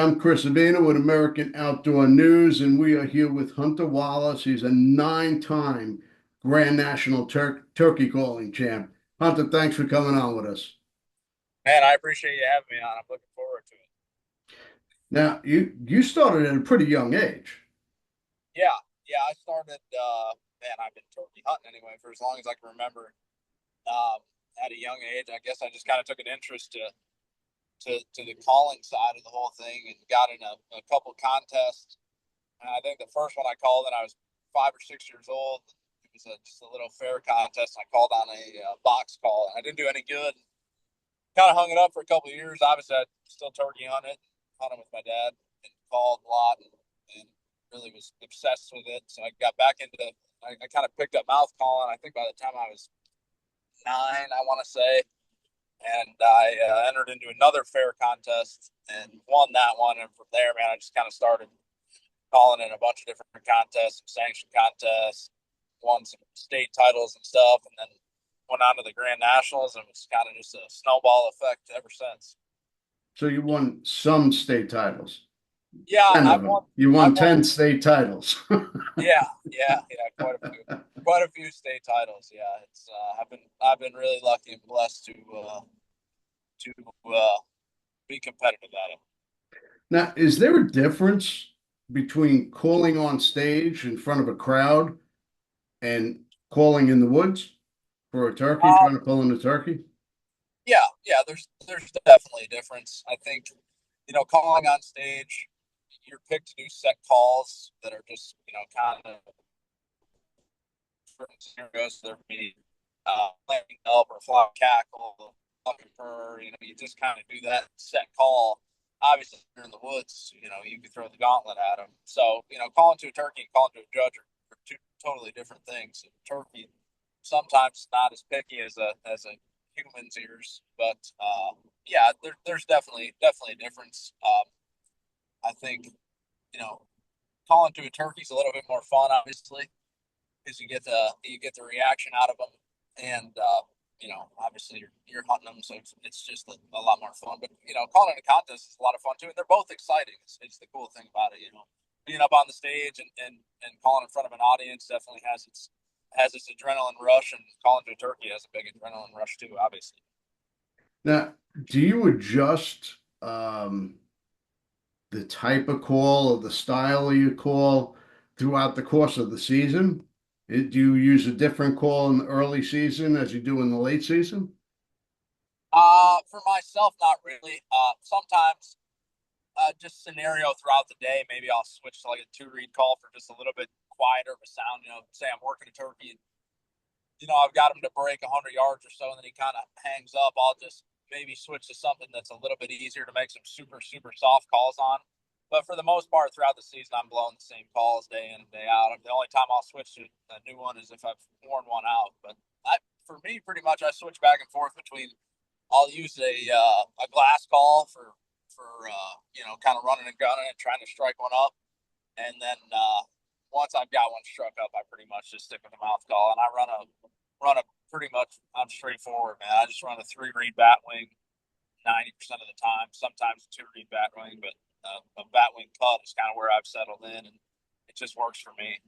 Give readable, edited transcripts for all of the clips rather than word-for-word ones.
I'm Chris Avina with American Outdoor News, and we are here with Hunter Wallis. He's a nine-time Grand National Turkey Calling champ. Hunter, thanks for coming on with us. Man, I appreciate you having me on. I'm looking forward to it. Now, you started at a pretty young age. Yeah, yeah. I started, man, I've been turkey hunting anyway for as long as I can remember. At a young age, I guess I just kind of took an interest to the calling side of the whole thing and got in a couple contests. And I think the first one I called when I was 5 or 6 years old. It was just a little fair contest. I called on a box call, and I didn't do any good. Kind of hung it up for a couple of years. Obviously, I still turkey hunted with my dad, and called a lot, and really was obsessed with it. So I got back into. I kind of picked up mouth calling. I think by the time I was 9, I want to say, and I entered into another fair contest and won that one. And from there, man, I just kind of started calling in a bunch of different contests, sanctioned contests, won some state titles and stuff, and then went on to the Grand Nationals, and it's kind of just a snowball effect ever since. So you won some state titles, Yeah, 10 of I've them. won. You won I've won. 10 state titles. Yeah, quite a few state titles. Yeah, it's I've been really lucky and blessed to be competitive at it. Now, is there a difference between calling on stage in front of a crowd and calling in the woods for a turkey, Um, trying to pull in a turkey? yeah. There's definitely a difference. I think calling on stage, you're picked to do set calls that are just kind of certain scenarios. There be landing up or fly cackle, fucking purr. You just kind of do that set call. Obviously, if you're in the woods, you can throw the gauntlet at them. So, calling to a turkey and calling to a judge are two totally different things. Turkey sometimes not as picky as a human's ears, but yeah, there's definitely a difference. I think you know calling to a turkey is a little bit more fun, obviously, because you get the reaction out of them, and obviously you're hunting them, so it's just a lot more fun. But calling a contest is a lot of fun too, and they're both exciting. It's the cool thing about it. Being up on the stage and calling in front of an audience definitely has its adrenaline rush, and calling to a turkey has a big adrenaline rush too, obviously. Now, do you adjust the type of call or the style you call throughout the course of the season? Do you use a different call in the early season as you do in the late season? For myself, not really. Sometimes just scenario throughout the day. Maybe I'll switch to like a two read call for just a little bit quieter of a sound. Say I'm working a turkey and I've got him to break 100 yards or so, and then he kind of hangs up. I'll just maybe switch to something that's a little bit easier to make some super super soft calls on. But for the most part, throughout the season, I'm blowing the same calls day in and day out. The only time I'll switch to a new one is if I've worn one out. But for me, pretty much, I switch back and forth between. I'll use a glass call for kind of running and gunning and trying to strike one up. And then once I've got one struck up, I pretty much just stick with the mouth call, and I run a pretty much. I'm straightforward, man. I just run a 3 read bat wing 90% of the time. Sometimes a 2 read bat wing, but a bat wing cut is kind of where I've settled in, and it just works for me.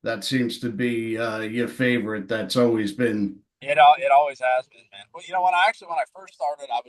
That seems to be your favorite. That's always been. It always has been, man. Well, when I first started, I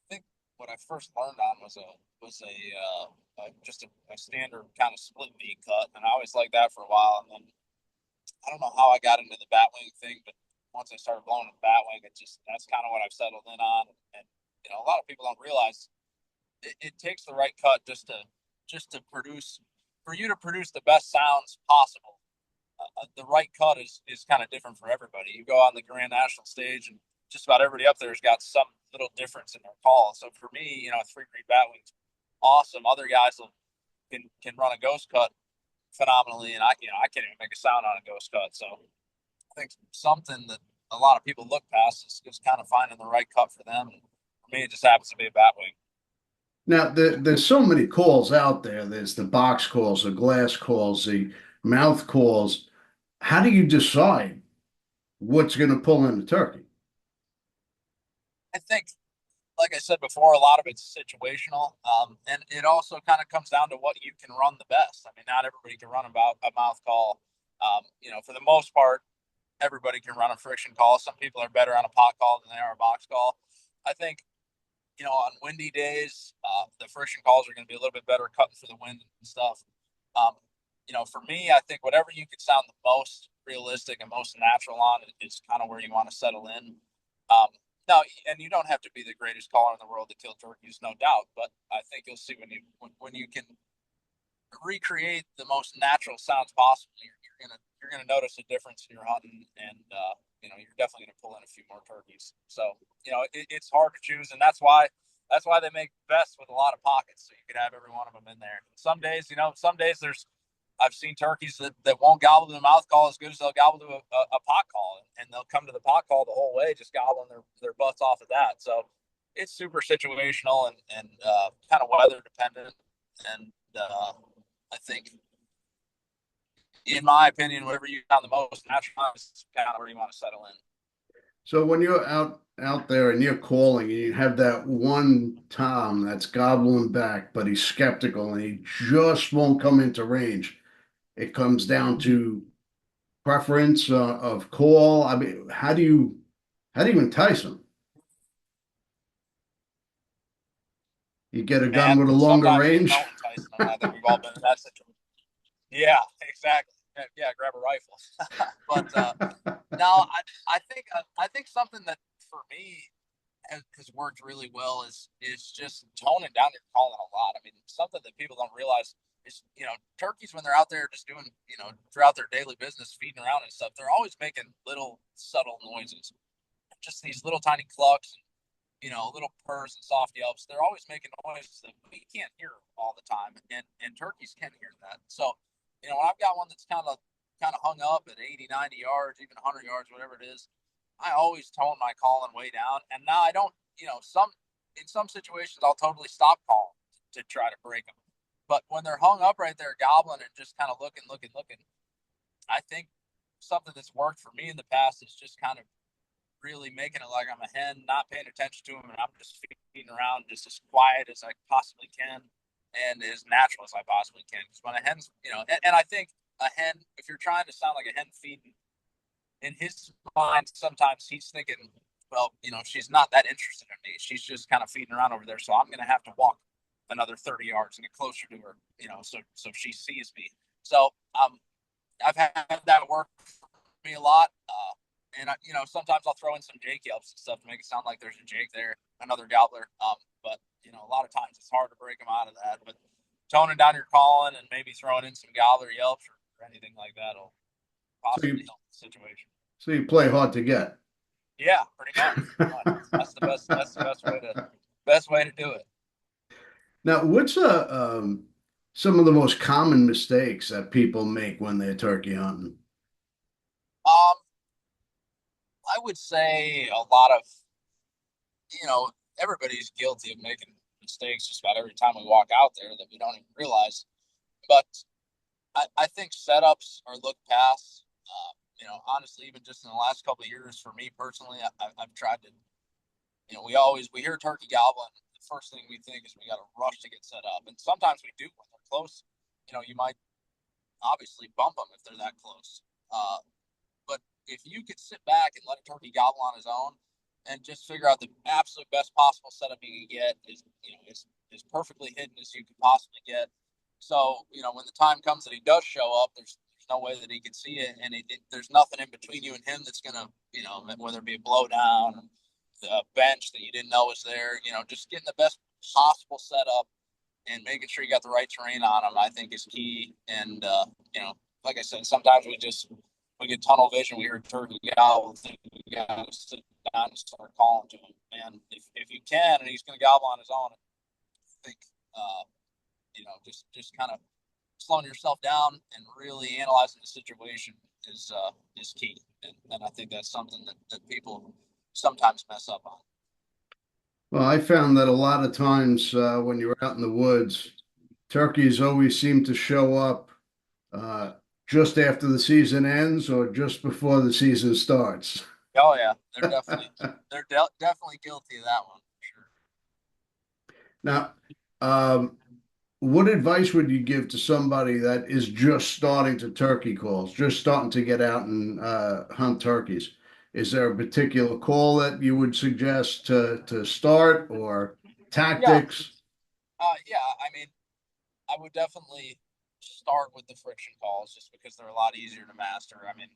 think what I first learned on was just a standard kind of split V cut, and I always liked that for a while. And then I don't know how I got into the batwing thing, but once I started blowing the batwing, that's kind of what I've settled in on. And a lot of people don't realize it takes the right cut just to produce for you to produce the best sounds possible. The right cut is kind of different for everybody. You go on the Grand National stage, and just about everybody up there's got some little difference in their call. So for me, a 3 read batwing's awesome. Other guys can run a ghost cut phenomenally, and I can't even make a sound on a ghost cut. So I think something that a lot of people look past is kind of finding the right cut for them. And for me, it just happens to be a batwing. Now, there's so many calls out there. There's the box calls, the glass calls, the mouth calls. How do you decide what's going to pull in the turkey? I think like I said before, a lot of it's situational, and it also kind of comes down to what you can run the best. I mean, not everybody can run about a mouth call. For the most part, everybody can run a friction call. Some people are better on a pot call than they are a box call. I think on windy days, the friction calls are going to be a little bit better cutting through the wind and stuff. Um, for me, I think whatever you can sound the most realistic and most natural on is kind of where you want to settle in. Um, Now, and you don't have to be the greatest caller in the world to kill turkeys, no doubt. But I think you'll see when you can recreate the most natural sounds possible, you're gonna notice a difference in your hunting, and you're definitely gonna pull in a few more turkeys. So it's hard to choose, and that's why they make vests with a lot of pockets, so you could have every one of them in there. Some days I've seen turkeys that won't gobble to the mouth call as good as they'll gobble to a pot call, and they'll come to the pot call the whole way, just gobbling their butts off of that. So it's super situational and kind of weather dependent. And I think, in my opinion, whatever you found the most natural is kind of where you want to settle in. So when you're out there and you're calling and you have that one Tom that's gobbling back, but he's skeptical and he just won't come into range, it comes down to preference of call. I mean, how do you entice him? You get a gun Man, with a longer sometimes you range. don't entice them. I think we've all been in that situation. Yeah, exactly. Yeah, grab a rifle. But no, I think something that for me has worked really well is just toning down your calling a lot. I mean, something that people don't realize is turkeys when they're out there just doing throughout their daily business, feeding around and stuff, they're always making little subtle noises, just these little tiny clucks, little purrs and soft yelps. They're always making noises that we can't hear all the time, and turkeys can hear that. So, when I've got one that's kind of hung up at 80, 90 yards, even 100 yards, whatever it is, I always tone my calling way down. And now I don't, in some situations I'll totally stop calling to try to break them. But when they're hung up right there, gobbling and just kind of looking, I think something that's worked for me in the past is just kind of really making it like I'm a hen, not paying attention to them, and I'm just feeding around just as quiet as I possibly can and as natural as I possibly can. Because when a hen's, and I think a hen, if you're trying to sound like a hen feeding, in his mind, sometimes he's thinking, well, she's not that interested in me. She's just kind of feeding around over there. So I'm going to have to walk another 30 yards and get closer to her, so she sees me. So I've had that work for me a lot. And sometimes I'll throw in some Jake yelps and stuff to make it sound like there's a Jake there, another gobbler. But a lot of times it's hard to break them out of that. But toning down your calling and maybe throwing in some gobbler yelps or anything like that will So you possibly help the situation. so you play hard to get. Yeah, pretty much. Pretty much. That's the best. That's the best way to do it. Now, what's some of the most common mistakes that people make when they're turkey hunting? Um, I would say a lot of you know everybody's guilty of making mistakes just about every time we walk out there that we don't even realize. But I think setups are looked past. Honestly, even just in the last couple of years, for me personally, I've tried to. We hear turkey gobbling. The first thing we think is we got to rush to get set up, and sometimes we do when they're close. You might obviously bump them if they're that close. But if you could sit back and let a turkey gobble on his own, and just figure out the absolute best possible setup you can get is as perfectly hidden as you could possibly get. So when the time comes that he does show up, there's no way that he can see it, and there's nothing in between you and him that's gonna whether it be a blowdown, the bench that you didn't know was there. Just getting the best possible setup and making sure you got the right terrain on them, I think is key. And like I said, sometimes we get tunnel vision. We hear turkey gowl. We got to sit down and start calling to him. And if you can, and he's going to gobble on his own, I think just kind of slowing yourself down and really analyzing the situation is key. And I think that's something that people sometimes mess up on. Well, I found that a lot of times when you're out in the woods, turkeys always seem to show up uh, just after the season ends or just before the season starts. Oh yeah, they're definitely guilty of that one for sure. Now, um, what advice would you give to somebody that is just starting to turkey calls, just starting to get out and hunt turkeys? Is there a particular call that you would suggest to start or Yeah, tactics? yeah. I mean, I would definitely start with the friction calls just because they're a lot easier to master. I mean,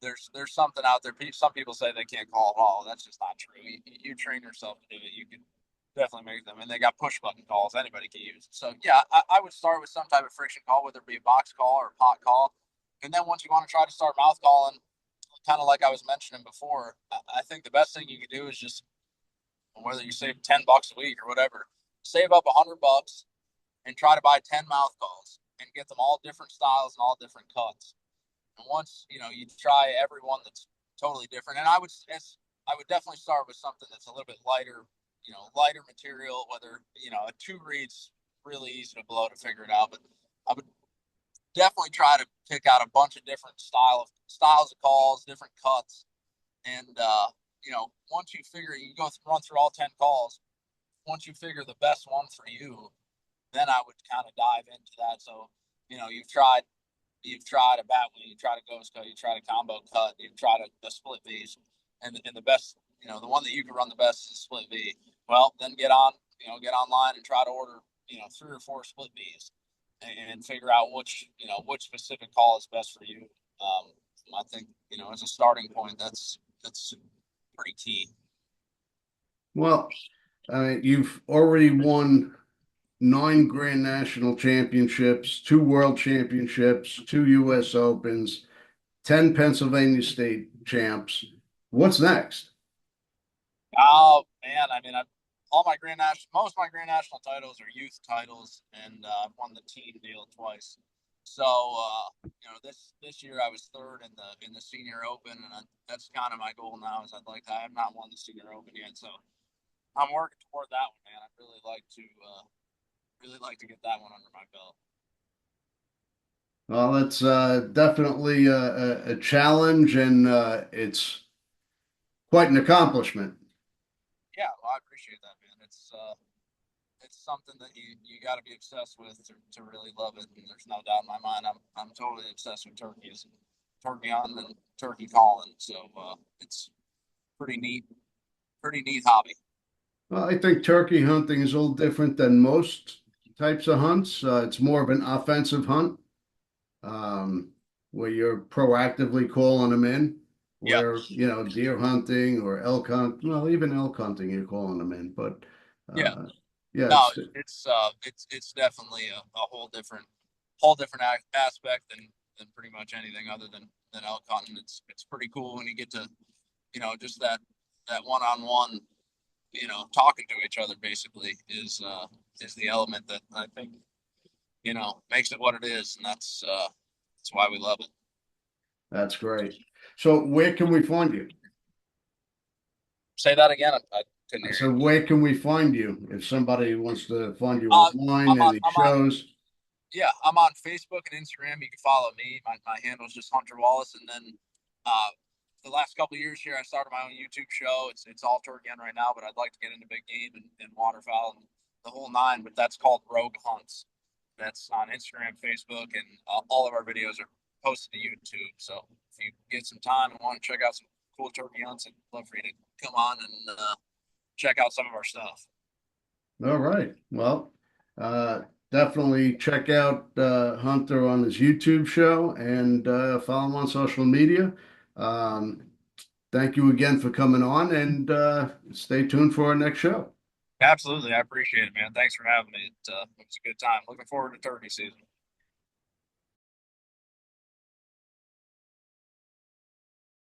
there's something out there. Some people say they can't call at all. That's just not true. You train yourself to do it. You can definitely make them. And they got push button calls anybody can use. So yeah, I would start with some type of friction call, whether it be a box call or a pot call. And then once you want to try to start mouth calling, kind of like I was mentioning before, I think the best thing you can do is just whether you save $10 a week or whatever, save up $100 and try to buy 10 mouth calls and get them all different styles and all different cuts. And once you try every one that's totally different, and I would definitely start with something that's a little bit lighter, lighter material. Whether a two reed's really easy to blow to figure it out, but I would definitely try to pick out a bunch of different styles of calls, different cuts, and once you figure you go run through all 10 calls. Once you figure the best one for you, then I would kind of dive into that. So you've tried a bat wing, you tried a ghost cut, you tried a combo cut, you've tried a split V, and the best, the one that you can run the best is split V. Well, then get online and try to order, 3 or 4 split Vs, and figure out which specific call is best for you. Um, I think as a starting point, that's pretty key. Well, you've already won 9 Grand National Championships, 2 World Championships, 2 U.S. Opens, 10 Pennsylvania State champs. What's next? Oh man, I mean, most of my Grand National titles are youth titles, and I've won the team deal twice. So this year I was third in the Senior Open, and that's kind of my goal now. I have not won the Senior Open yet, so I'm working toward that one, man. I'd really like to get that one under my belt. Well, that's definitely a challenge, and it's quite an accomplishment. Yeah, well, I appreciate that, man. It's something that you got to be obsessed with to really love it. And there's no doubt in my mind, I'm totally obsessed with turkeys, turkey hunting and turkey calling. So it's pretty neat, pretty neat hobby. Well, I think turkey hunting is a little different than most types of hunts. It's more of an offensive hunt, um, where you're proactively calling them in. Yeah, Where, deer hunting or elk hunt, well, even elk hunting, you're calling them in. But yeah. uh, yeah, No, it's definitely a whole different aspect than pretty much anything other than elk hunting. It's pretty cool when you get to just that one on one talking to each other basically is the element that I think makes it what it is, and that's why we love it. that's great. So where can we find you? Say that again. I couldn't I hear said, you. where can we find you if somebody wants to find you Um, online, I'm on any I'm on shows? yeah, I'm on Facebook and Instagram. You can follow me. My handle is just Hunter Wallis, and then uh, the last couple of years here, I started my own YouTube show. It's all turkey right now, but I'd like to get into big game and waterfowl and the whole nine. But that's called Rogue Hunts. That's on Instagram, Facebook, and all of our videos are posted to YouTube. So if you get some time and want to check out some cool turkey hunts, I'd love for you to come on and check out some of our stuff. All right. Well, uh, definitely check out Hunter on his YouTube show and follow him on social media. Um, thank you again for coming on, and stay tuned for our next show. Absolutely, I appreciate it, man. Thanks for having me. It was a good time. Looking forward to turkey season.